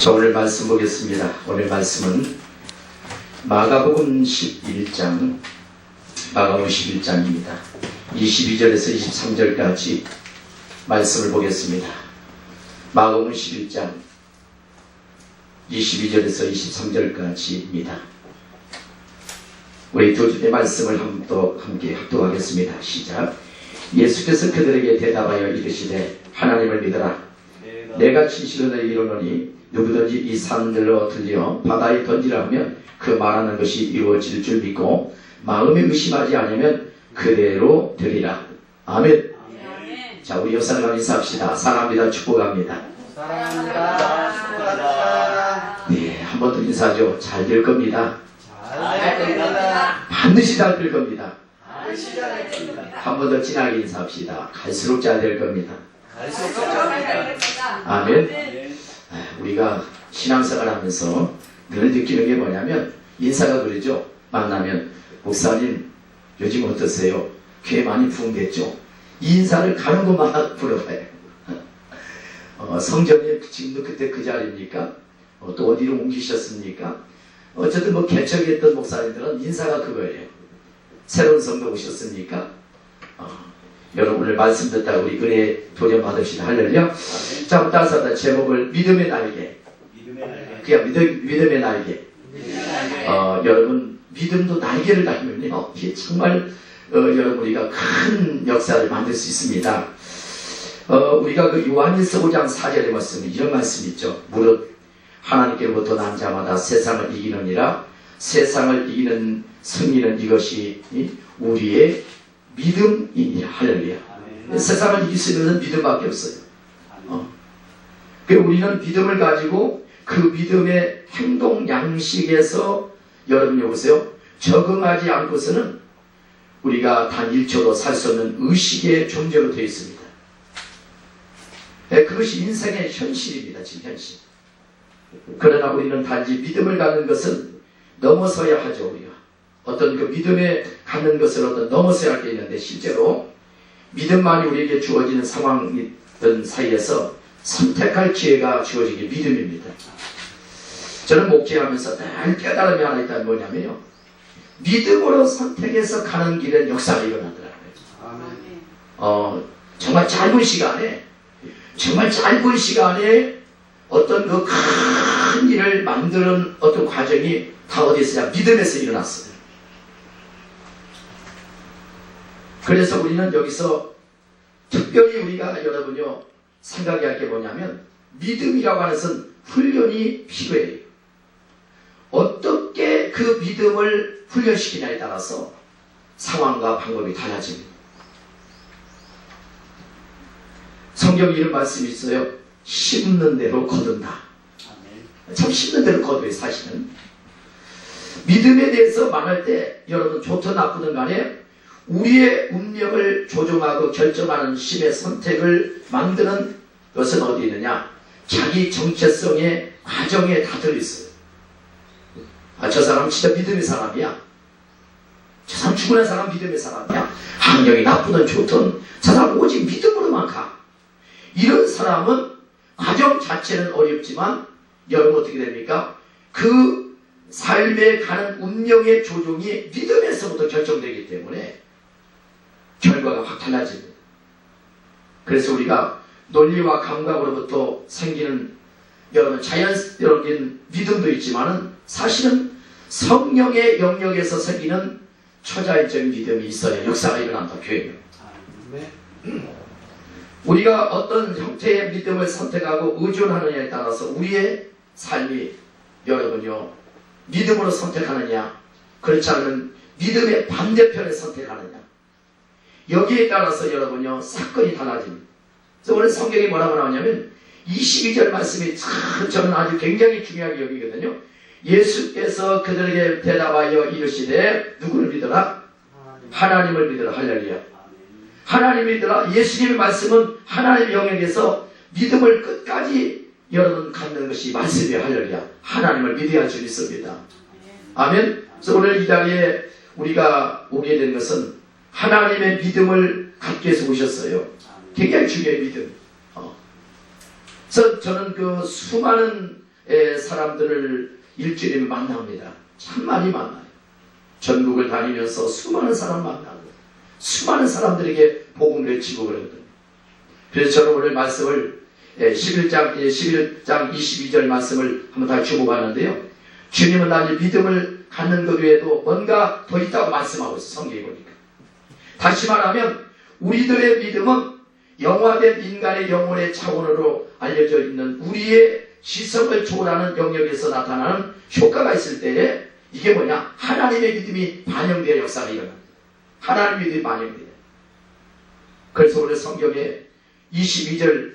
자, 오늘 말씀 보겠습니다. 오늘 말씀은 마가복음 11장, 마가복음 11장입니다. 22절에서 23절까지 말씀을 보겠습니다. 마가복음 11장 22절에서 23절까지입니다. 우리 두 주의 말씀을 함께 합독하겠습니다. 시작. 예수께서 그들에게 대답하여 이르시되 하나님을 믿어라. 내가 진실로 너희에게 이르노니 누구든지 이 산들로 들려 바다에 던지라 하면 그 말하는 것이 이루어질 줄 믿고 마음에 의심하지 않으면 그대로 되리라. 아멘. 자, 우리 역사를 인사합시다. 사랑합니다. 축복합니다. 사랑합니다. 축복합니다. 네, 한 번 더 인사하죠. 잘 될 겁니다. 잘 됩니다. 반드시 잘 될 겁니다. 반드시 잘 됩니다. 한 번 더 진하게 인사합시다. 갈수록 잘 될 겁니다. 갈수록 잘 됩니다. 아멘. 우리가 신앙생활 하면서 늘 느끼는 게 뭐냐면 인사가 그러죠. 만나면 목사님 요즘 어떠세요? 교회 많이 부흥됐죠? 이 인사를 가는 곳마다 물어봐요. 성전이 지금도 그때 그 자리입니까? 또 어디로 옮기셨습니까? 어쨌든 뭐 개척했던 목사님들은 인사가 그거예요. 새로운 성도 오셨습니까? 여러분 오늘 말씀 듣다가 우리 은혜 도전 받읍시다. 할렐루야. 자, 따라서 제목을 믿음의 날개. 그냥 믿음의 날개. 여러분 믿음도 날개를 달면요 이게 정말 여러분 우리가 큰 역사를 만들 수 있습니다. 우리가 그 요한일서 5장 4절에 말씀에 이런 말씀이 있죠. 무릇 하나님께로부터 난 자마다 세상을 이기느니라. 세상을 이기는 승리는 이것이 우리의 믿음이니라. 할렐루야. 세상을 이길 수 있는 믿음밖에 없어요. 그러니까 우리는 믿음을 가지고 그 믿음의 행동 양식에서 여러분 여보세요. 적응하지 않고서는 우리가 단 1초도 살 수 없는 의식의 존재로 되어 있습니다. 그것이 인생의 현실입니다. 지금 현실. 그러나 우리는 단지 믿음을 갖는 것은 넘어서야 하죠. 우리가 어떤 그 믿음에 갖는 것을 어떤 넘어서야 할 게 있는데 실제로 믿음만이 우리에게 주어지는 상황이던 사이에서 선택할 기회가 주어진 게 믿음입니다. 저는 목회하면서 늘 깨달음이 하나 있다는 뭐냐면요. 믿음으로 선택해서 가는 길에 역사가 일어나더라고요. 정말 짧은 시간에 어떤 그 큰 일을 만드는 어떤 과정이 다 어디에서냐? 믿음에서 일어났어요. 그래서 우리는 여기서 특별히 우리가 여러분요 생각해야 할 게 뭐냐면 믿음이라고 하는 것은 훈련이 필요해요. 어떻게 그 믿음을 훈련시키냐에 따라서 상황과 방법이 달라집니다. 성경에 이런 말씀이 있어요. 심는 대로 거둔다. 참 심는 대로 거둬요. 사실은 믿음에 대해서 말할 때 여러분 좋든 나쁘든 간에 우리의 운명을 조종하고 결정하는 힘의 선택을 만드는 것은 어디 있느냐? 자기 정체성의 과정에 다 들어있어요. 저 사람 진짜 믿음의 사람이야. 저 사람 죽은 사람 믿음의 사람이야. 환경이 나쁘든 좋든 저 사람 오직 믿음으로만 가. 이런 사람은 과정 자체는 어렵지만 여러분 어떻게 됩니까? 그 삶에 가는 운명의 조종이 믿음에서부터 결정되기 때문에 결과가 확 달라집니다. 그래서 우리가 논리와 감각으로부터 생기는 여러분 자연스러운 믿음도 있지만은 사실은 성령의 영역에서 생기는 초자연적인 믿음이 있어야 역사가 일어난다. 교회는. 우리가 어떤 형태의 믿음을 선택하고 의존하느냐에 따라서 우리의 삶이 여러분요 믿음으로 선택하느냐 그렇지 않으면 믿음의 반대편을 선택하느냐 여기에 따라서 여러분요 사건이 달라집니다. 그래서 오늘 성경에 뭐라고 나오냐면 22절 말씀이 참 저는 아주 굉장히 중요하게 여기거든요. 예수께서 그들에게 대답하여 이르시되 누구를 믿어라? 하나님을 믿어라. 할렐루야. 하나님을 믿어라. 예수님의 말씀은 하나님의 영역에서 믿음을 끝까지 여러분 갖는 것이 말씀이에요. 할렐루야. 하나님을 믿어야 할 줄 있습니다. 아멘. 그래서 오늘 이 자리에 우리가 오게 된 것은 하나님의 믿음을 갖기 위해서 오셨어요. 굉장히 중요해요. 믿음. 그래서 저는 그 수많은 사람들을 일주일에 만납니다. 참 많이 만나요. 전국을 다니면서 수많은 사람 만나고 수많은 사람들에게 복음을 외치고 그러거든요. 그래서 저는 오늘 말씀을 11장 22절 말씀을 한번 다 주목하는데요. 주님은 나를 믿음을 갖는 것 외에도 뭔가 더 있다고 말씀하고 있어요. 성경에 보니까. 다시 말하면 우리들의 믿음은 영화된 인간의 영혼의 차원으로 알려져 있는 우리의 지성을 초월하는 영역에서 나타나는 효과가 있을 때에 이게 뭐냐? 하나님의 믿음이 반영되어 역사가 일어납니다. 하나님의 믿음이 반영돼요. 그래서 오늘 성경에 22절,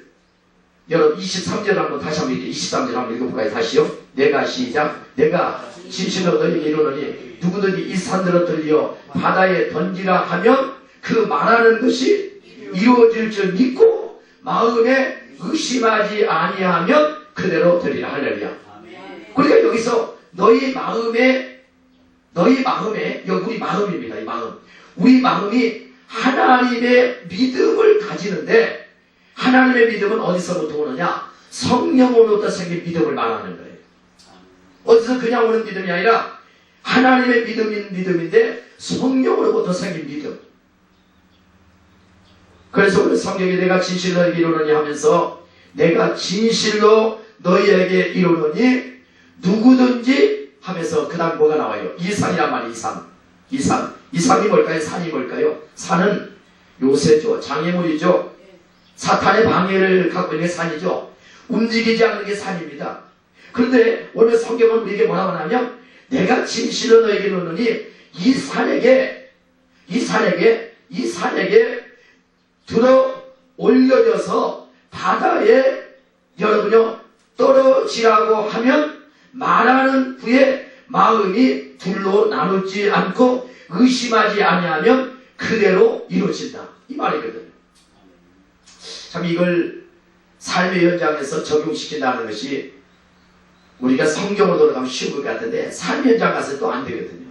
여러분 23절 한번 다시 한번 이렇게 23절 한번 읽어볼까요? 다시요. 내가 시작. 내가 진실로 너희에게 이르노니 누구든지 이 산들로 들려 바다에 던지라 하면 그 말하는 것이 이루어질 줄 믿고 마음에 의심하지 아니하면 그대로 되리라. 할렐루야. 그러니까 여기서 너희 마음에 여기 우리 마음입니다. 이 마음. 우리 마음이 하나님의 믿음을 가지는데 하나님의 믿음은 어디서부터 오느냐? 성령으로부터 생긴 믿음을 말하는 거예요. 어디서 그냥 오는 믿음이 아니라 하나님의 믿음인데 성령으로부터 생긴 믿음. 그래서 오늘 성경에 내가 진실로 너희에게 이르노니 하면서 내가 진실로 너희에게 이르노니 누구든지 하면서 그 다음 뭐가 나와요? 이산이란 말이에요. 이산. 이산이 뭘까요? 산이 뭘까요? 산은 요새죠. 장애물이죠. 사탄의 방해를 갖고 있는 게 산이죠. 움직이지 않는 게 산입니다. 그런데 오늘 성경은 우리에게 뭐라고 하냐면 내가 진실로 너에게 이르노니 이 산에게 들어 올려져서 바다에 여러분요 떨어지라고 하면 말하는 후에 마음이 둘로 나누지 않고 의심하지 아니하면 그대로 이루어진다. 이 말이거든요. 참 이걸 삶의 현장에서 적용시킨다는 것이 우리가 성경으로 돌아가면 쉬운 것 같은데 삶의 현장 가서 또 안 되거든요.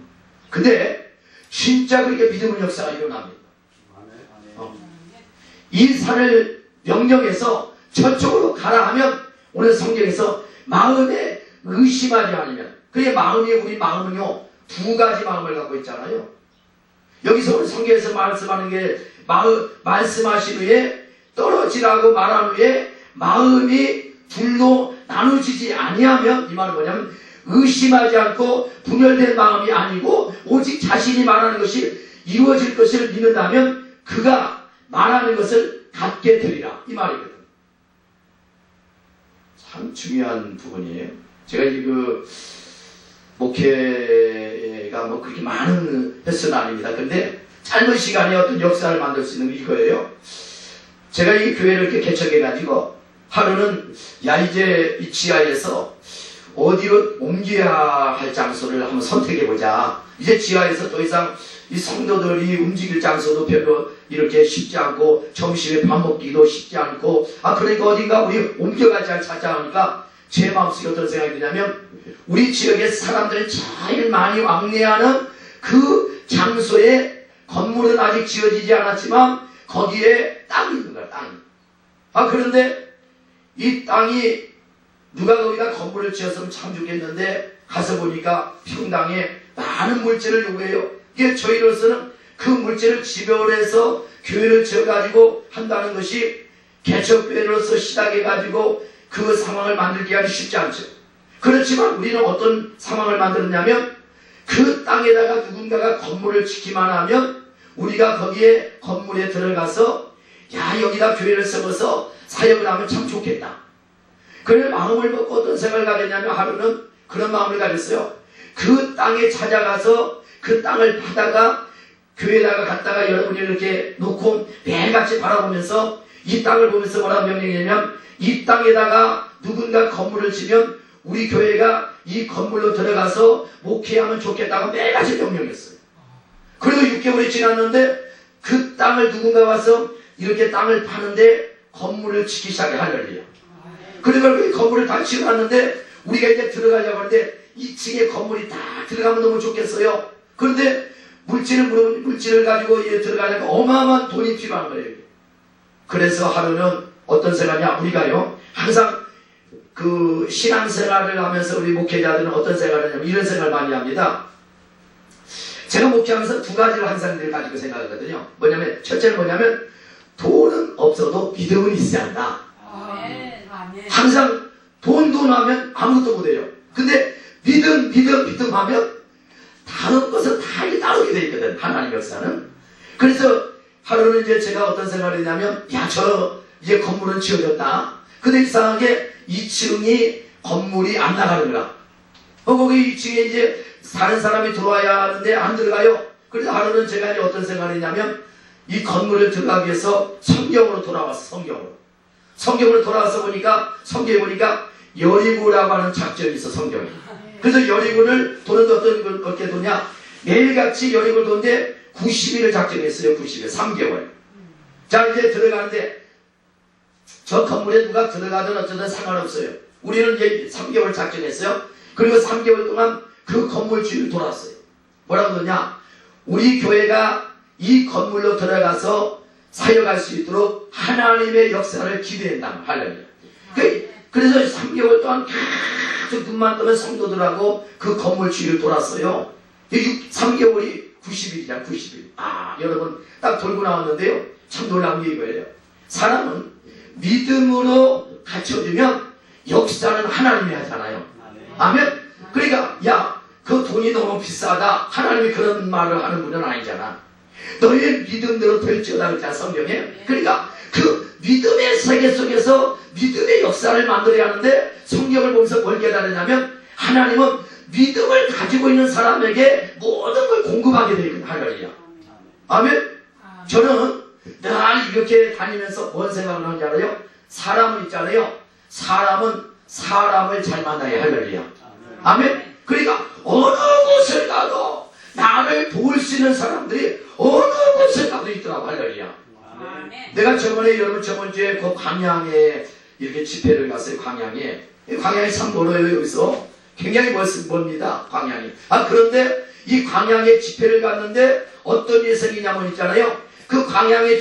근데 진짜 그렇게 믿음의 역사가 일어납니다. 이 산을 명령해서 저쪽으로 가라 하면 오늘 성경에서 마음에 의심하지 않으면 그게 마음이 우리 마음은요 두 가지 마음을 갖고 있잖아요. 여기서 우리 성경에서 말씀하는 게 말씀하신 후에 떨어지라고 말한 후에 마음이 둘로 나누지지 아니하면 이 말은 뭐냐면 의심하지 않고 분열된 마음이 아니고 오직 자신이 말하는 것이 이루어질 것을 믿는다면 그가 말하는 것을 갖게 되리라. 이 말이거든. 참 중요한 부분이에요. 제가 목회가 뭐 그렇게 많은 횟수는 아닙니다. 근데 짧은 시간에 어떤 역사를 만들 수 있는 게 이거예요. 제가 이 교회를 이렇게 개척해가지고 하루는 이제 이 지하에서 어디로 옮겨야 할 장소를 한번 선택해보자. 이제 지하에서 더 이상 이 성도들이 움직일 장소도 별로 이렇게 쉽지 않고 점심에 밥 먹기도 쉽지 않고 그러니까 어딘가 우리 옮겨가지 찾자 하니까 제 마음속에 어떤 생각이 드냐면 우리 지역에 사람들이 제일 많이 왕래하는 그 장소에 건물은 아직 지어지지 않았지만 거기에 땅이 있는 거야. 땅이. 그런데 이 땅이 누가 거기다 건물을 지었으면 참 좋겠는데 가서 보니까 평당에 많은 물질을 요구해요. 이게 저희로서는 그 물질을 지별해서 교회를 지어가지고 한다는 것이 개척교회로서 시작해가지고 그 상황을 만들기 하기 쉽지 않죠. 그렇지만 우리는 어떤 상황을 만들었냐면 그 땅에다가 누군가가 건물을 짓기만 하면 우리가 거기에 건물에 들어가서 여기다 교회를 세워서 사역을 하면 참 좋겠다. 그런 마음을 먹고 어떤 생각을 가졌냐면 하루는 그런 마음을 가졌어요. 그 땅에 찾아가서 그 땅을 파다가 교회에다가 갔다가 여러분이 이렇게 놓고 매일같이 바라보면서 이 땅을 보면서 뭐라고 명령했냐면 이 땅에다가 누군가 건물을 지면 우리 교회가 이 건물로 들어가서 목회하면 좋겠다고 매일같이 명령했어요. 그래도 6개월이 지났는데 그 땅을 누군가 와서 이렇게 땅을 파는데 건물을 짓기 시작해. 할렐루야. 그러니까 그 건물을 다 지어놨는데 우리가 이제 들어가려고 하는데 2층에 건물이 다 들어가면 너무 좋겠어요. 그런데 물질을 가지고 들어가려면 어마어마한 돈이 필요한 거예요. 그래서 하루는 어떤 생각이냐, 우리가요 항상 그 신앙생활을 하면서 우리 목회자들은 어떤 생활을 하냐면 이런 생각을 많이 합니다. 제가 목회하면서 두 가지를 항상 늘 가지고 생각하거든요. 뭐냐면 첫째는 뭐냐면 돈은 없어도 믿음은 있어야 한다. 항상 돈 하면 아무것도 못해요. 근데 믿음 하면 다른 것은 다 따르게 돼 있거든. 하나님 역사는. 그래서 하루는 이제 제가 어떤 생각을 했냐면 저 이제 건물은 지어졌다. 근데 이상하게 2층이 건물이 안 나가는 거야. 거기 2층에 이제 다른 사람이 들어와야 하는데 안 들어가요. 그래서 하루는 제가 이제 어떤 생각을 했냐면 이 건물을 들어가기 위해서 성경으로 돌아왔어. 성경으로 돌아와서 보니까 성경에 보니까 여리고라고 하는 작전이 있어. 성경에. 그래서 여리고를 도는데 어떻게 도냐, 매일같이 여리고를 도는데 90일을 작정했어요. 90일 3개월. 자 이제 들어가는데 저 건물에 누가 들어가든 어쩌든 상관없어요. 우리는 이제 3개월 작정했어요. 그리고 3개월 동안 그 건물 주위를 돌았어요. 뭐라고 그러냐, 우리 교회가 이 건물로 들어가서 사역할 수 있도록 하나님의 역사를 기대한다. 할렐루야. 그래서 3개월 동안 계속 눈만 뜨면 성도들하고 그 건물 주위를 돌았어요. 3개월이 90일이야. 90일. 여러분 딱 돌고 나왔는데요. 참 놀라운 게 이거예요. 사람은 믿음으로 갖춰주면 역사는 하나님이 하잖아요. 아멘. 그러니까 그 돈이 너무 비싸다, 하나님이 그런 말을 하는 분은 아니잖아. 너의 믿음대로 될지어다 그랬잖아, 성경에. 그러니까 그 믿음의 세계 속에서 믿음의 역사를 만들어야 하는데, 성경을 보면서 뭘 깨달으냐면 하나님은 믿음을 가지고 있는 사람에게 모든 걸 공급하게 되어 있거든. 할렐루야. 아멘. 저는 늘 이렇게 다니면서 뭔 생각을 하는지 알아요? 사람은 있잖아요. 사람은 사람을 잘 만나야. 할렐루야. 아멘. 그러니까 어느 곳을 가도 나를 도울 수 있는 사람들이 어느 곳을 가도 있더라고. 할렐루야. 내가 여러분 저번주에 그 광양에 이렇게 집회를 갔어요. 광양이 참 멀어요. 여기서 굉장히 멀습니다. 광양이. 그런데 이 광양에 집회를 갔는데 어떤 일이 생기냐면 있잖아요. 그 광양에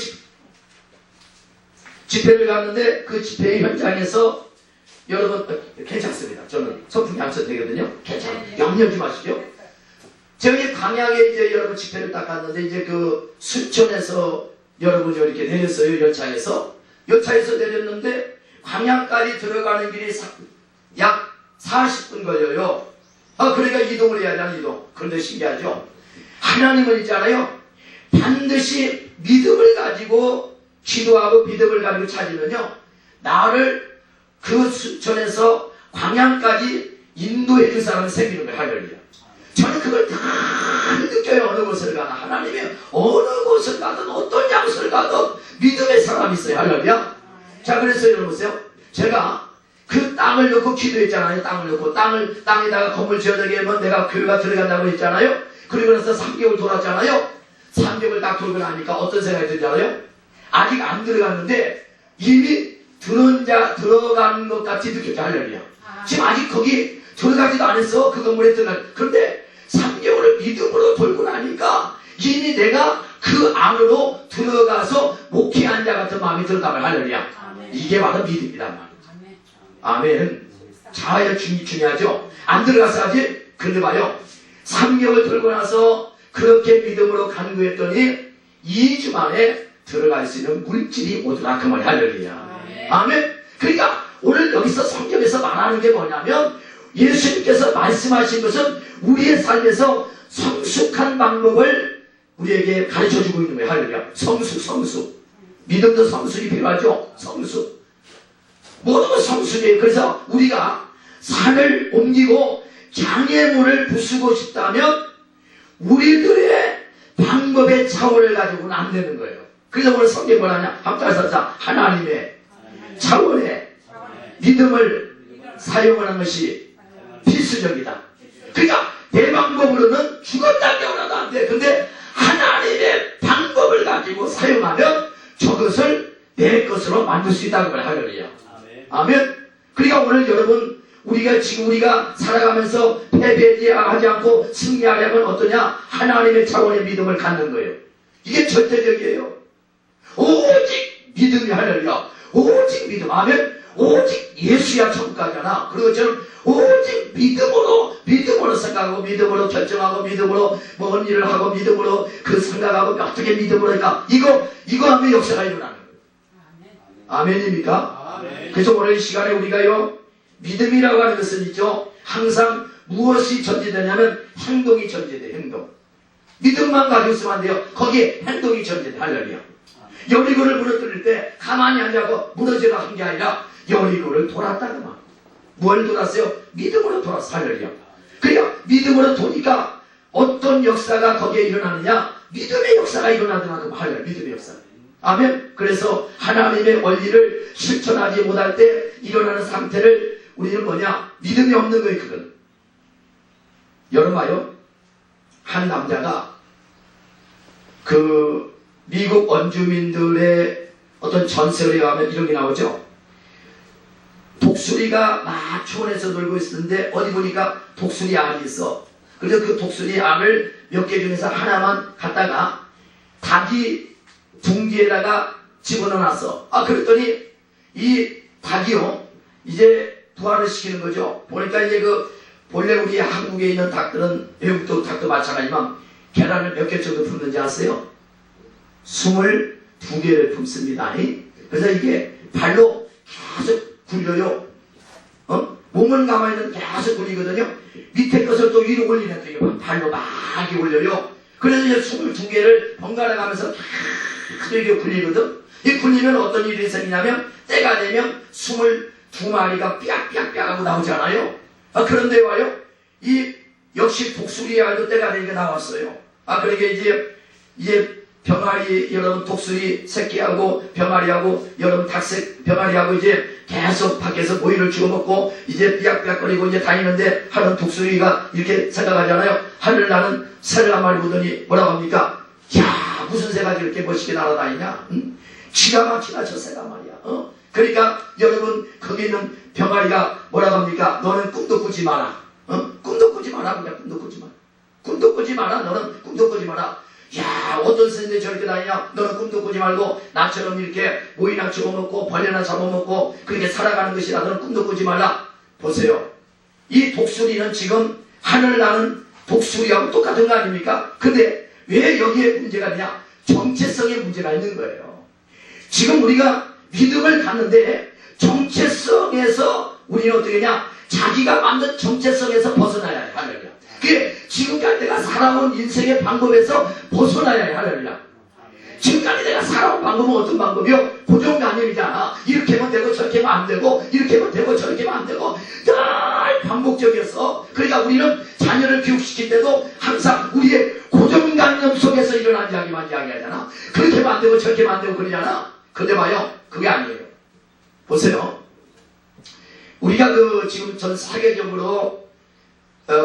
집회를 갔는데 그 집회 현장에서 여러분 괜찮습니다. 저는 선풍기 안 써도 되거든요. 괜찮아요. 염려하지 마시죠. 저희 광양에 이제 여러분 집회를 딱 갔는데 이제 그 순천에서 여러분이 이렇게 내렸어요. 열차에서 내렸는데 광양까지 들어가는 길이 약 40분 걸려요. 그러니까 이동을 해야 되는 이동. 그런데 신기하죠. 하나님은 있잖아요. 반드시 믿음을 가지고 기도하고 믿음을 가지고 찾으면요, 나를 그 순천에서 광양까지 인도해 줄 사람이 생기는 거예요. 할렐루야. 저는 그걸 다 느껴요. 어느 곳을 가나 하나님이 어느 곳을 가든 어떤 장소를 가든 믿음의 사람이 있어요. 할렐루야. 자, 그래서 여러분 보세요. 제가 그 땅을 놓고 기도했잖아요. 땅을 놓고 땅에다가 건물 지어되게 하면 내가 교회가 들어간다고 했잖아요. 그리고 나서 3개월 돌았잖아요. 3개월 딱 돌고 나니까 어떤 생각이 들지 알아요? 아직 안 들어갔는데 이미 들어간 것 같이 느껴져. 할렐루야. 지금 아직 거기 들어가지도 않았어. 그 건물에 그런데 3개월을 믿음으로 돌고 나니까 이미 내가 그 안으로 들어가서 목회한 자 같은 마음이 들었다면. 할렐루야. 이게 바로 믿음이란 말이죠. 아멘. 자, 중요하죠. 안 들어가서 하지. 근데 봐요. 3개월 돌고 나서 그렇게 믿음으로 간구했더니 2주 만에 들어갈 수 있는 물질이 오더라. 그 말이. 할렐루야. 아멘. 그러니까 오늘 여기서 성경에서 말하는 게 뭐냐면 예수님께서 말씀하신 것은 우리의 삶에서 성숙한 방법을 우리에게 가르쳐주고 있는 거예요. 할렐루야. 성숙. 믿음도 성숙이 필요하죠. 성숙. 모든 건 성숙이에요. 그래서 우리가 산을 옮기고 장애물을 부수고 싶다면 우리들의 방법의 차원을 가지고는 안 되는 거예요. 그래서 오늘 성경이 뭐라냐? 한번 따라서 하나님의 차원의 믿음을 사용하는 것이 필수적이다. 그러니까 내 방법으로는 죽었다 깨어나도 안 돼. 근데 하나님의 방법을 가지고 사용하면 저것을 내 것으로 만들 수 있다는 걸. 할렐루야. 아멘. 그러니까 오늘 여러분 우리가 살아가면서 패배하지 않고 승리하려면 어떠냐? 하나님의 차원의 믿음을 갖는 거예요. 이게 절대적이에요. 오직 믿음이. 할렐루야. 오직 믿음. 아멘. 오직 예수야 천국 가잖아. 그리고 저는 오직 믿음으로 생각하고, 믿음으로 결정하고, 믿음으로 뭔 일을 하고, 믿음으로 그 생각하고, 어떻게 믿음으로 할까? 이거 하면 역사가 일어나는 거예요. 아멘입니까? 아멘. 그래서 오늘 이 시간에 우리가요, 믿음이라고 하는 것은 있죠. 항상 무엇이 전제되냐면 행동이 전제돼, 행동. 믿음만 가지고 있으면 안 돼요. 거기에 행동이 전제돼. 할렐루야. 여리고를 무너뜨릴 때 가만히 앉아고 무너지라 한 게 아니라 여리고를 돌았다고 말. 뭘 돌았어요? 믿음으로 돌았어. 할렐루야. 그러니까 믿음으로 도니까 어떤 역사가 거기에 일어나느냐? 믿음의 역사가 일어나더라고. 할렐루야. 믿음의 역사. 아멘. 그래서 하나님의 원리를 실천하지 못할 때 일어나는 상태를 우리는 뭐냐? 믿음이 없는 거예요. 그건. 여러분 봐요. 한 남자가 그 미국 원주민들의 어떤 전설에 가면 이런 게 나오죠. 독수리가 막 초원에서 놀고 있었는데 어디 보니까 독수리 알이 있어. 그래서 그 독수리 알을 몇 개 중에서 하나만 갖다가 닭이 둥지에다가 집어넣어놨어. 그랬더니 이 닭이요 이제 부화를 시키는 거죠. 보니까 이제 본래 우리 한국에 있는 닭들은, 외국도 닭도 마찬가지지만 계란을 몇 개 정도 품는지 아세요? 22개를 품습니다. 그래서 이게 발로 계속 굴려요. 몸은 가만히 있는 계속 굴리거든요. 밑에 것을 또 위로 올리는 또 발로 막 올려요. 그래서 이제 22개를 번갈아 가면서 계속 이렇게 굴리거든. 이 굴리면 어떤 일이 생기냐면 때가 되면 22마리가 삐약삐약 하고 나오잖아요. 그런데 와요. 역시 독수리 알도 때가 되니까 나왔어요. 그러니까 이제 병아리, 여러분 독수리 새끼하고 병아리하고 여러분 닭색 병아리하고 이제 계속 밖에서 모이를 주워 먹고 이제 삐약삐약거리고 이제 다니는데 하는 독수리가 이렇게 생각하잖아요. 하늘 나는 새를 한 마리 보더니 뭐라고 합니까? 야, 무슨 새가 이렇게 멋있게 날아다니냐? 기가 막히다 저 새가 말이야. 그러니까 여러분 거기 있는 병아리가 뭐라고 합니까? 너는 꿈도 꾸지 마라. 꿈도 꾸지 마라. 그냥 꿈도 꾸지 마라. 꿈도 꾸지 마라. 너는 꿈도 꾸지 마라. 야, 어떤 새인데 저렇게 다니냐? 너는 꿈도 꾸지 말고 나처럼 이렇게 모이나 집어먹고 벌레나 잡아먹고 그렇게 살아가는 것이라. 너는 꿈도 꾸지 말라. 보세요. 이 독수리는 지금 하늘 나는 독수리하고 똑같은 거 아닙니까? 근데 왜 여기에 문제가 있냐? 정체성에 문제가 있는 거예요. 지금 우리가 믿음을 갖는데 정체성에서 우리는 어떻게 하냐? 자기가 만든 정체성에서 벗어나야 해. 할렐루야. 그게 지금까지 내가 살아온 인생의 방법에서 벗어나야 해. 할렐루야. 지금까지 내가 살아온 방법은 어떤 방법이요? 고정관념이잖아. 이렇게 하면 되고 저렇게 하면 안 되고 이렇게 하면 되고 저렇게 하면 안 되고 늘 반복적이었어. 그러니까 우리는 자녀를 교육시킬 때도 항상 우리의 고정관념 속에서 일어난 이야기만 이야기하잖아. 그렇게 하면 안 되고 저렇게 하면 안 되고 그러잖아. 근데 봐요. 그게 아니에요. 보세요. 우리가 지금 전 세계적으로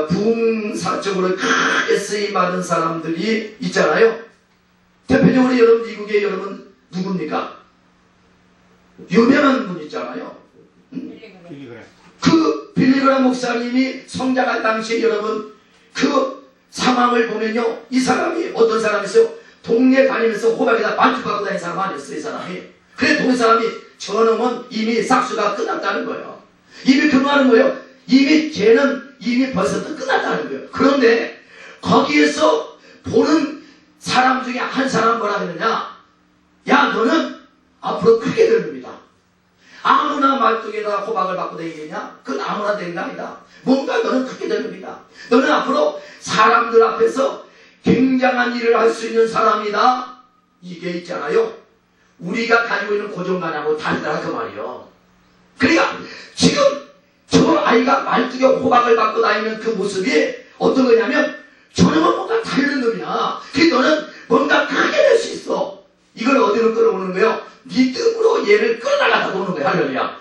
부흥사적으로 크게 쓰임받은 사람들이 있잖아요. 대표적으로 여러분 미국에 여러분 누굽니까? 유명한 분 있잖아요. 그 빌리그람 목사님이 성장할 당시에 여러분 그 상황을 보면요. 이 사람이 어떤 사람이었어요? 동네 다니면서 호박에다 반죽 갖고 다니는 사람 아니었어요. 이 사람이. 그래 동네 사람이 저놈은 이미 싹수가 끝났다는 거예요. 이미 그만하는 거예요. 걔는 이미 벌써 끝났다는 거예요. 그런데 거기에서 보는 사람 중에 한 사람 뭐라 그러냐? 야, 너는 앞으로 크게 될 겁니다. 아무나 말뚝에다 호박을 받고 다니겠냐? 그건 아무나 되는 게 아니다. 뭔가 너는 크게 될 겁니다. 너는 앞으로 사람들 앞에서 굉장한 일을 할 수 있는 사람이다. 이게 있잖아요. 우리가 가지고 있는 고정관념하고 다르다 그 말이요. 그러니까 지금 저 아이가 말뚝에 호박을 받고 다니는 그 모습이 어떤 거냐면 저놈은 뭔가 다른 놈이야. 그래서 너는 뭔가 크게 될 수 있어. 이걸 어디로 끌어오는 거예요? 믿음으로 얘를 끌어나가다 보는 거야. 할렐루야.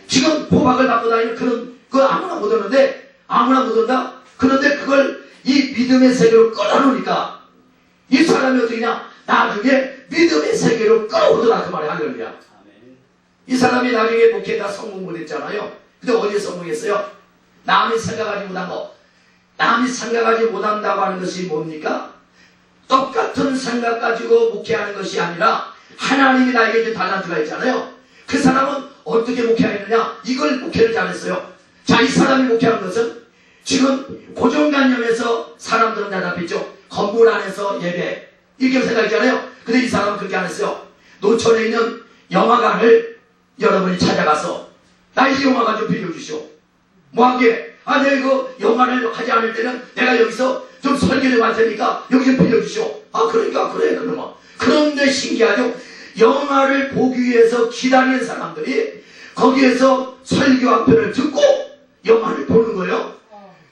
지금 호박을 받고 다니는 그거 아무나 못 오는데 아무나 못 온다. 그런데 그걸 이 믿음의 세계로 끌어놓으니까 이 사람이 어떻게 냐 나중에 믿음의 세계로 끌어오더라 그 말이야. 할렐루야. 이 사람이 나중에 목회가 성공 못했잖아요. 근데 어디에 성공했어요? 남이 생각하지 못한 거. 남이 생각하지 못한다고 하는 것이 뭡니까? 똑같은 생각 가지고 목회하는 것이 아니라 하나님이 나에게 준 달란트가 있잖아요. 그 사람은 어떻게 목회하느냐? 이걸 목회를 잘했어요. 자, 이 사람이 목회하는 것은 지금 고정관념에서 사람들은 대답했죠. 건물 안에서 예배 이렇게 생각했잖아요. 근데 이 사람은 그렇게 안 했어요. 노천에 있는 영화관을 여러분이 찾아가서 나 이 영화관 좀 빌려주시오. 뭐하게? 아, 내가 그 영화를 하지 않을 때는 내가 여기서 좀 설교 좀 할 테니까 여기 좀 빌려주시오. 아, 그러니까 그래 그러면. 그런데 신기하죠. 영화를 보기 위해서 기다리는 사람들이 거기에서 설교 한 편을 듣고 영화를 보는 거예요.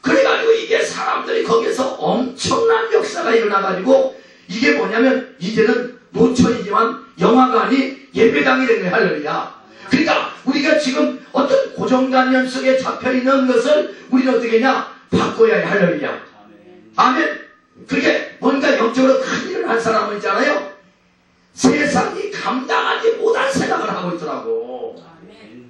그래가지고 이게 사람들이 거기에서 엄청난 역사가 일어나가지고 이게 뭐냐면 이제는 노천이지만 영화관이 예배당이 된 거예요. 할렐루야. 그러니까 우리가 지금 어떤 고정관념 속에 잡혀있는 것을 우리는 어떻게 했냐? 바꿔야 해. 할렐루야. 아멘. 그게 뭔가 영적으로 큰 일을 한 사람은 있잖아요. 세상이 감당하지 못한 생각을 하고 있더라고.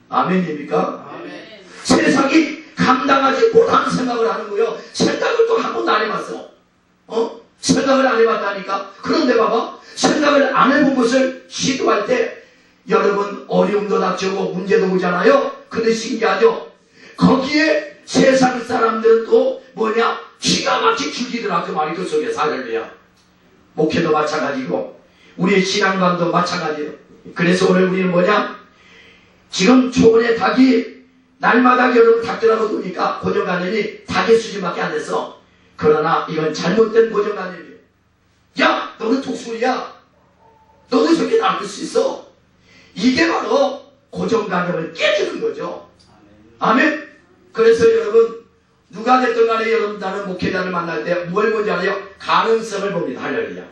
아멘입니까? 아멘. 세상이 감당하지 못하는 생각을 하는 거예요. 생각을 또 한 번도 안 해봤어. 생각을 안 해봤다니까. 그런데 봐봐. 생각을 안 해본 것을 시도할 때 여러분 어려움도 닥치고 문제도 오잖아요. 근데 신기하죠. 거기에 세상 사람들은 또 뭐냐? 기가 막히게 죽이더라. 그 말이 그 속에서. 할렐루야. 목회도 마찬가지고 우리의 신앙관도 마찬가지예요. 그래서 오늘 우리는 뭐냐? 지금 초원의 닭이 날마다 여러분 닭들하고 노니까 고정관념이 닭의 수준밖에 안 됐어. 그러나 이건 잘못된 고정관념이에요. 야, 너는 독수리야. 너도 저렇게 날릴 수 있어. 이게 바로 고정관념을 깨주는 거죠. 아멘. 그래서 여러분 누가 됐든 간에 여러분 나는 목회자를 만날 때 뭘 보지 않아요? 가능성을 봅니다. 할렐루야.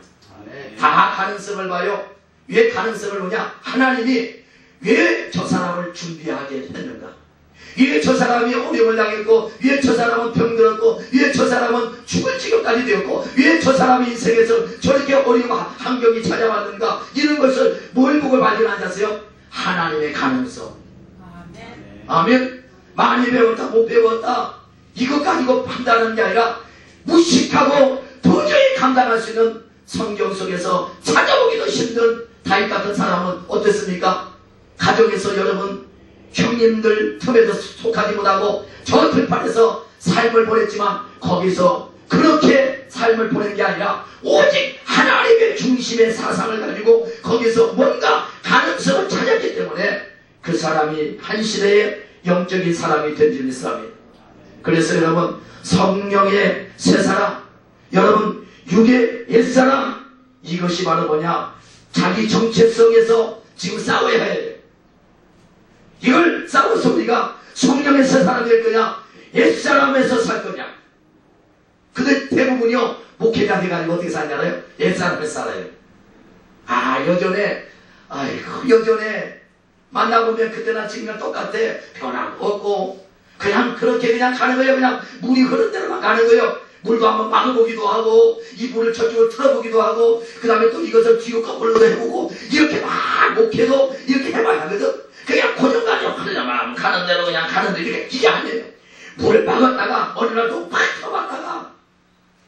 다 가능성을 봐요. 왜 가능성을 보냐? 하나님이 왜 저 사람을 준비하게 했는가? 왜 저 사람이 어려움을 당했고, 왜 저 사람은 병들었고, 왜 저 사람은 죽을 지경까지 되었고, 왜 저 사람의 인생에서 저렇게 어려운 환경이 찾아왔는가? 이런 것을 뭘 보고 발견하셨어요? 하나님의 가능성. 아멘. 아멘. 많이 배웠다 못 배웠다 이것 가지고 판단하는 게 아니라 무식하고 도저히 감당할 수 있는 성경 속에서 찾아보기도 힘든 다윗 같은 사람은 어땠습니까? 가정에서 여러분 형님들 틈에도 속하지 못하고 저 들판에서 삶을 보냈지만 거기서 그렇게 삶을 보낸 게 아니라 오직 하나님의 중심의 사상을 가지고 거기서 뭔가 가능성을 찾았기 때문에 그 사람이 한 시대의 영적인 사람이 된 줄 믿습니다. 그래서 여러분 성령의 새 사람, 여러분 육의 옛사람, 이것이 바로 뭐냐? 자기 정체성에서 지금 싸워야 해요. 이걸 싸워서 우리가 성령의 새 사람이 될 거냐? 옛사람에서 살 거냐? 근데 대부분이요 목회자 돼가지고 어떻게 살잖아요? 옛사람에서 살아요. 아 여전해. 아이고 여전해. 만나보면 그때나 지금이랑 똑같아. 변함 없고 그냥 그렇게 그냥 가는 거예요. 그냥 물이 흐른 대로만 가는 거예요. 물도 한번 막아보기도 하고 이 물을 저쪽으로 틀어보기도 하고 그 다음에 또 이것을 뒤로 거꾸로 해보고 이렇게 막 목회도 이렇게 해봐야 하거든. 그냥 고정관념 하려면 가는 대로 그냥 가는데 이렇게 기계 아니에요. 물을 막았다가 어느 날 또 팍 쳐봤다가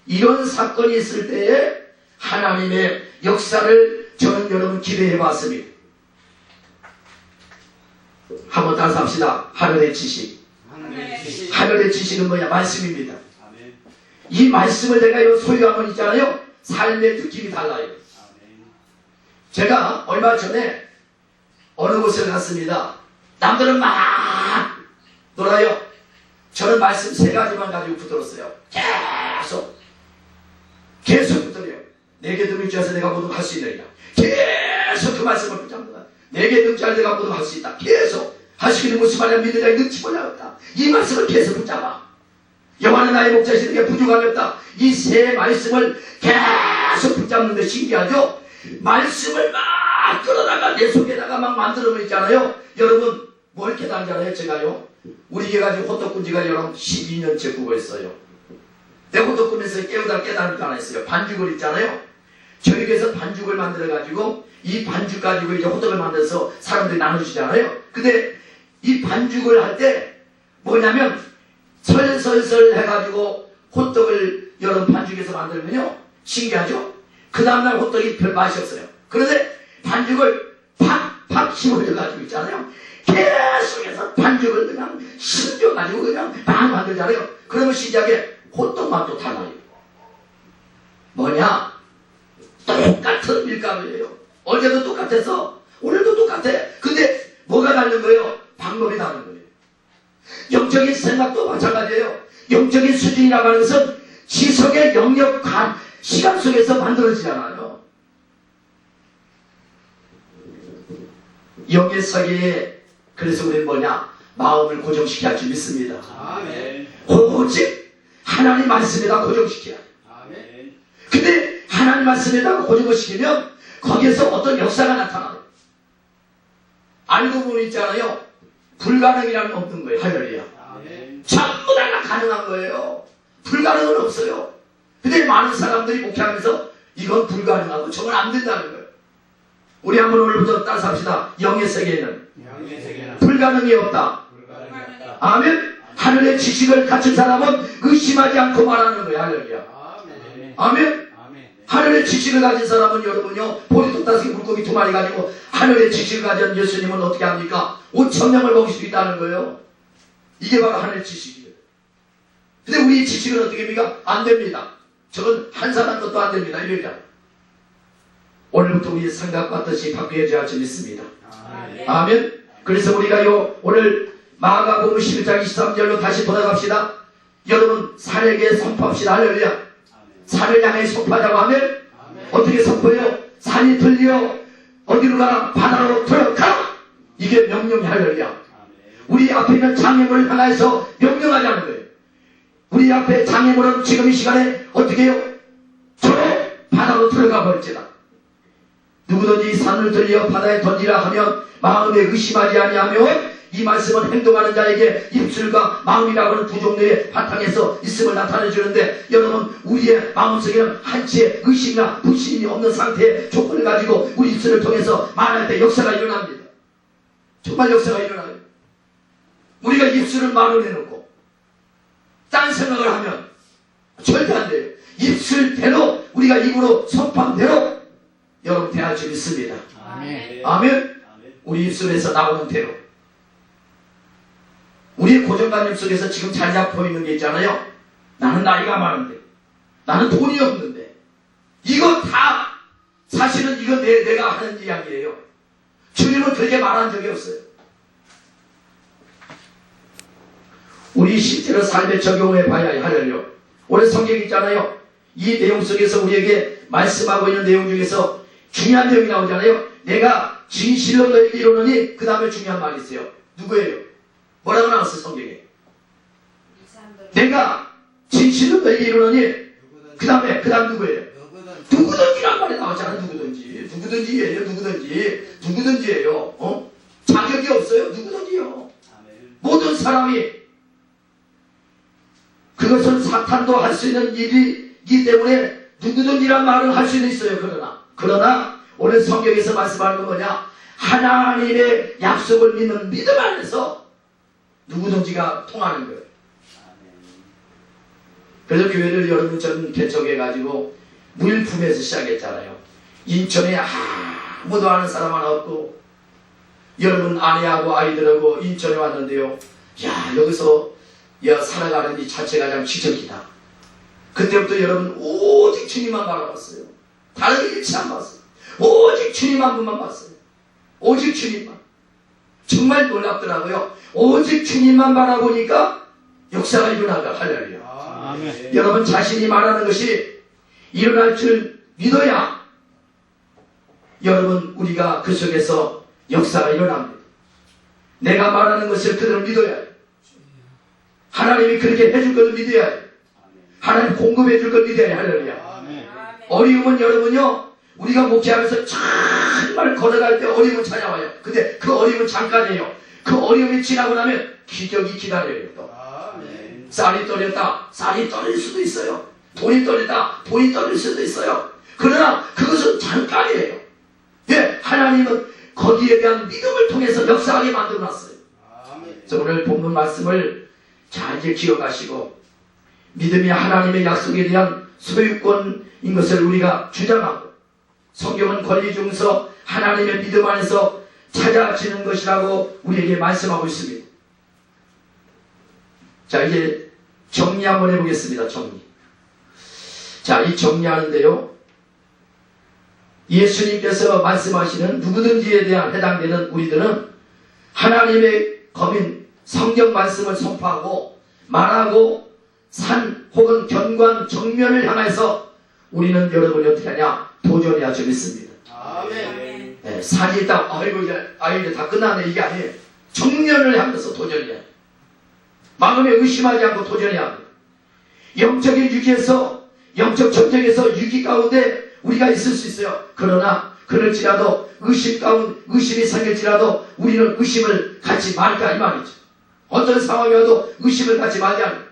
이런 사건이 있을 때에 하나님의 역사를 저는 여러분 기대해 봤습니다. 한번 다시 합시다. 하늘의 지식. 하늘의 지식은 뭐냐? 말씀입니다. 이 말씀을 내가 소유한 건 있잖아요. 삶의 느낌이 달라요. 제가 얼마 전에 어느 곳에 갔습니다. 남들은 막 놀아요. 저는 말씀 3가지만 가지고 붙들었어요. 계속 붙들어요. 내게 등을 쥐어서 내가 모두 할 수 있느니라. 계속 그 말씀을 붙잡는다. 내게 등 쥐어 내가 모두 할 수 있다. 계속 하시기는 무슨 말이야? 믿는 자에 능치 못하였다. 이 말씀을 계속 붙잡아. 여호와는 나의 목자시니 내게 부족함이 없다. 이 3 말씀을 계속 붙잡는데 신기하죠? 말씀을 막 끌어다가 내 속에다가 막 만들어놓은 있잖아요. 여러분 뭘 깨달은지 알아요? 제가요 우리 교회 가지고 호떡꾼지가 여러분 12년째 구고 있어요. 내 호떡꾼에서 깨달은 게 하나 있어요. 반죽을 있잖아요. 저희 교회에서 반죽을 만들어가지고 이 반죽 가지고 이제 호떡을 만들어서 사람들이 나눠주잖아요. 근데 이 반죽을 할 때 뭐냐면 설설설 해가지고 호떡을 여러분 반죽에서 만들면요 신기하죠? 그 다음날 호떡이 별 맛이 없어요. 그런데 반죽을 팍팍 씹어져가지고 있잖아요. 계속해서 반죽을 그냥 신겨가지고 그냥 막 만들잖아요. 그러면 시작에 호떡맛도 달라요. 뭐냐? 똑같은 밀가루예요. 어제도 똑같아서 오늘도 똑같아. 근데 뭐가 다른 거예요? 방법이 다른 거예요. 영적인 생각도 마찬가지예요. 영적인 수준이라고 하는 것은 지성의 영역, 시간 속에서 만들어지잖아요. 영의 세계에 그래서 우리는 뭐냐? 마음을 고정시켜야 할 줄 믿습니다. 아멘. 오직 하나님 말씀에다 고정시켜야 돼. 아멘. 근데 하나님 말씀에다가 고정을 시키면 거기에서 어떤 역사가 나타나요. 알고 보니 있잖아요. 불가능이라는 없는 거예요. 할렐루야. 아멘. 전부 다 가능한 거예요. 불가능은 없어요. 근데 많은 사람들이 목회하면서 이건 불가능하고 저건 안 된다는 거예요. 우리 한번 오늘부터 따라합시다. 영의 세계에는 영의 세계는 불가능이 없다. 불가능이 없다. 아멘. 하늘의 지식을 갖춘 사람은 의심하지 않고 말하는 거예요. 할렐루야. 아멘. 아멘. 아멘. 하늘의 지식을 가진 사람은 여러분요, 보리떡 5개 물고기 2마리 가지고 하늘의 지식을 가진 예수님은 어떻게 합니까? 5,000명을 먹일 수 있다는 거예요. 이게 바로 하늘의 지식이에요. 근데 우리 지식은 어떻게 합니까? 안 됩니다. 저건 한 사람 것도 안 됩니다. 이러자. 오늘부터 우리의 생각과 뜻이 바뀌어져야 할 줄 믿습니다. 아멘. 아멘. 그래서 우리가 오늘 마가복음 11장 23절로 다시 돌아갑시다. 여러분 산에게 선포합시다. 할렐루야. 산을 향해 선포하자고 하면 아멘. 어떻게 선포해요? 산이 들려 어디로 가라? 바다로 들어가라. 이게 명령이 할렐루야. 아멘. 우리 앞에 있는 장애물을 향해서 명령하자는 거예요. 우리 앞에 장애물은 지금 이 시간에 어떻게 해요? 저 바다로 들어가 버릴지다. 누구든지 산을 들려 바다에 던지라 하면 마음에 의심하지 아니하면 이 말씀은 행동하는 자에게 입술과 마음이라고 하는 두 종류의 바탕에서 있음을 나타내 주는데, 여러분 우리의 마음속에는 한치의 의심이나 불신이 없는 상태의 조건을 가지고 우리 입술을 통해서 말할 때 역사가 일어납니다. 정말 역사가 일어나요. 우리가 입술을 말을 해놓고 딴 생각을 하면 절대 안 돼요. 입술대로 우리가 입으로 선포한 대로 여러분 대할 줄 믿습니다. 아멘. 아멘. 우리 입술에서 나오는 대로. 우리의 고정관념 속에서 지금 잘 잡혀 있는 게 있잖아요. 나는 나이가 많은데, 나는 돈이 없는데, 이거 다 사실은 이거 내가 하는 이야기예요. 주님은 그렇게 말한 적이 없어요. 우리 실제로 삶에 적용해 봐야 하려요. 오늘 성경 있잖아요. 이 내용 속에서 우리에게 말씀하고 있는 내용 중에서 중요한 내용이 나오잖아요. 내가 진실로 너에게 이르노니, 그 다음에 중요한 말이 있어요. 누구예요? 뭐라고 나왔어요 성경에? 내가 진실로 너에게 이르노니, 그 다음 누구예요? 누구든지란 말이 나왔잖아요. 누구든지예요. 누구든지예요. 자격이 없어요. 누구든지요. 모든 사람이. 그것은 사탄도 할 수 있는 일이기 때문에 누구든지란 말을 할 수는 있어요. 그러나 오늘 성경에서 말씀하는 건 뭐냐? 하나님의 약속을 믿는 믿음 안에서 누구든지가 통하는 거예요. 그래서 교회를 여러분 전 개척해가지고 물품에서 시작했잖아요. 인천에 아무도 아는 사람 하나 없고, 여러분 아내하고 아이들하고 인천에 왔는데요. 야, 여기서 살아가는 이 자체가 참 기적이다. 그때부터 여러분 오직 주님만 바라봤어요. 다른 일치 안 봤어요. 오직 주님 한 분만 봤어요. 오직 주님만. 정말 놀랍더라고요. 오직 주님만 바라보니까 역사가 일어나가. 할렐루야. 아멘. 여러분 자신이 말하는 것이 일어날 줄 믿어야 여러분 우리가 그 속에서 역사가 일어납니다. 내가 말하는 것을 그대로 믿어야 해요. 하나님이 그렇게 해줄 걸 믿어야 해요. 하나님 공급해 줄 걸 믿어야 해요. 할렐루야. 아멘. 어려움은 여러분요, 우리가 목회하면서 정말 걸어갈 때 어려움은 찾아와요. 근데 그 어려움은 잠깐이에요. 그 어려움이 지나고 나면 기적이 기다려요. 또 아멘. 쌀이 떨렸다, 쌀이 떨릴 수도 있어요. 돈이 떨렸다, 돈이 떨릴 수도 있어요. 그러나 그것은 잠깐이에요. 예, 하나님은 거기에 대한 믿음을 통해서 역사하게 만들어놨어요. 아멘. 그래서 오늘 본문 말씀을 잘 이제 기억하시고, 믿음이 하나님의 약속에 대한 소유권인 것을 우리가 주장하고, 성경은 권리 중서 하나님의 믿음 안에서 찾아지는 것이라고 우리에게 말씀하고 있습니다. 자, 이제 정리 한번 해보겠습니다. 정리. 자, 이 정리하는데요, 예수님께서 말씀하시는 누구든지에 대한 해당되는 우리들은 하나님의 검인 성경 말씀을 선포하고 말하고 산 혹은 견고한 정면을 향해서 우리는 여러분이 어떻게 하냐? 도전해야 좀 있습니다. 아멘. 네, 산이 딱 이제 다 끝나네 이게 아니에요. 정면을 향해서 도전해야 해요. 마음에 의심하지 않고 도전해야 합니다. 영적인 위기에서, 영적 전쟁에서 위기 가운데 우리가 있을 수 있어요. 그러나 그럴지라도 의심이 생길지라도 우리는 의심을 갖지 말까 이 말이죠. 어떤 상황이 와도 의심을 갖지 말자.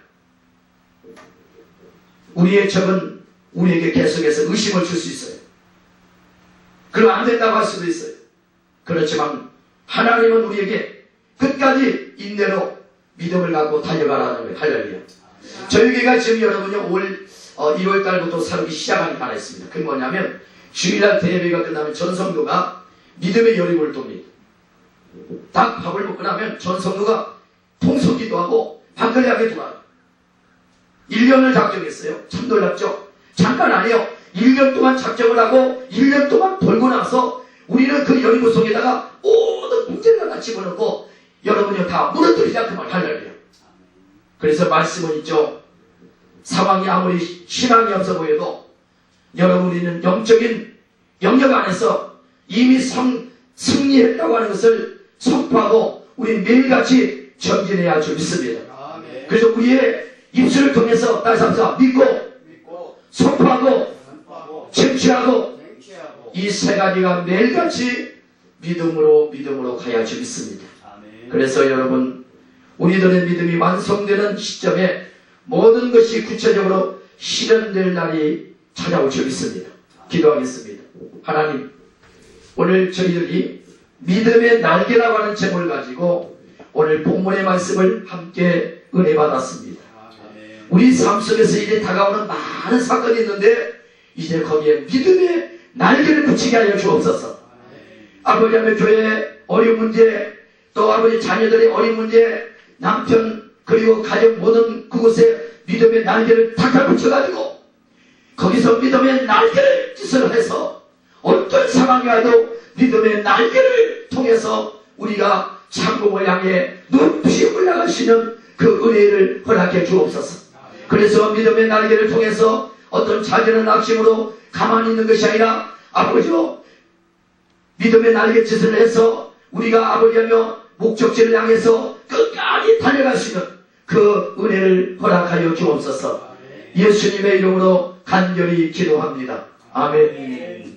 우리의 적은 우리에게 계속해서 의심을 줄 수 있어요. 그럼 안 된다고 할 수도 있어요. 그렇지만 하나님은 우리에게 끝까지 인내로 믿음을 갖고 달려가라는 거예요. 할렐루야. 저희 교회가 지금 여러분이 1월 달부터 살기 시작한 게 하나 있습니다. 그게 뭐냐면 주일날 대예배가 끝나면 전성도가 믿음의 여리고를 돕니다. 딱 밥을 먹고 나면 전성도가 통속기도 하고 방글하게 돌아요. 1년을 작정했어요. 참 놀랍죠? 잠깐 아니에요. 1년 동안 작정을 하고 1년 동안 돌고 나서 우리는 그 여리고 속에다가 모든 문제를 다 집어넣고 여러분이 다 무너뜨리자 그 말 할렐루야. 그래서 말씀은 있죠. 상황이 아무리 신앙이 없어 보여도 여러분이는 영적인 영역 안에서 이미 승리했다고 하는 것을 선포하고 우리 매일같이 전진해야 줄 믿습니다. 아멘. 그래서 우리의 입술을 통해서 따라서 믿고 선포하고 선포하고 쟁취하고 쟁취하고 이 세 가지가 매일같이 믿음으로 가야 줄 믿습니다. 아멘. 그래서 여러분 우리들의 믿음이 완성되는 시점에 모든 것이 구체적으로 실현될 날이 찾아올 줄 믿습니다. 기도하겠습니다. 하나님, 오늘 저희들이 믿음의 날개라고 하는 제목을 가지고 오늘 본문의 말씀을 함께 은혜 받았습니다. 아멘. 우리 삶 속에서 이제 다가오는 많은 사건이 있는데 이제 거기에 믿음의 날개를 붙이게 하여 주옵소서. 아버지 하나님, 교회의 어려운 문제, 또 아버지 자녀들의 어려운 문제, 남편 그리고 가족 모든 그곳에 믿음의 날개를 탁탁 붙여가지고 거기서 믿음의 날개를 짓을 해서 어떤 상황이 와도 믿음의 날개를 통해서 우리가 창공을 향해 높이 올라가시는 그 은혜를 허락해 주옵소서. 그래서 믿음의 날개를 통해서 어떤 자전한 낙심으로 가만히 있는 것이 아니라 아버지로 믿음의 날갯짓을 해서 우리가 아버지하며 목적지를 향해서 끝까지 달려갈 수 있는 그 은혜를 허락하여 주옵소서. 예수님의 이름으로 간절히 기도합니다. 아멘.